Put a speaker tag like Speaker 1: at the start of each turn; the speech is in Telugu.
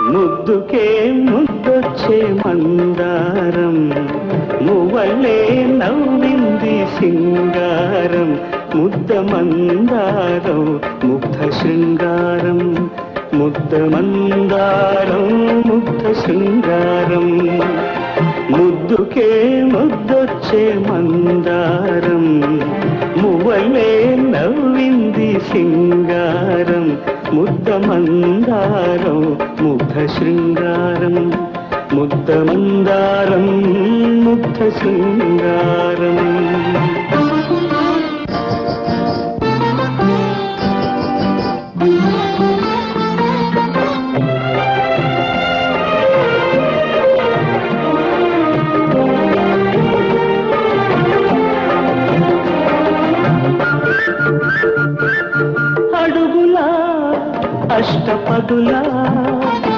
Speaker 1: ముద్దుకే ముద్దొచ్చే మందారం మువ్వలే నవ్వింది సింగారం ముద్ద మందారం ముగ్ధ శృంగారం ముద్ద మందారం ముగ్ధ శృంగారం ముద్దుకే ముద్దొచ్చే మందారం మువ్వలే నవ్వింది సింగారం ముద్ద మందారం ముగ్ధ శృంగారం ముద్ద మందారం ముగ్ధ శృంగారం అడుగులా అష్టపదులా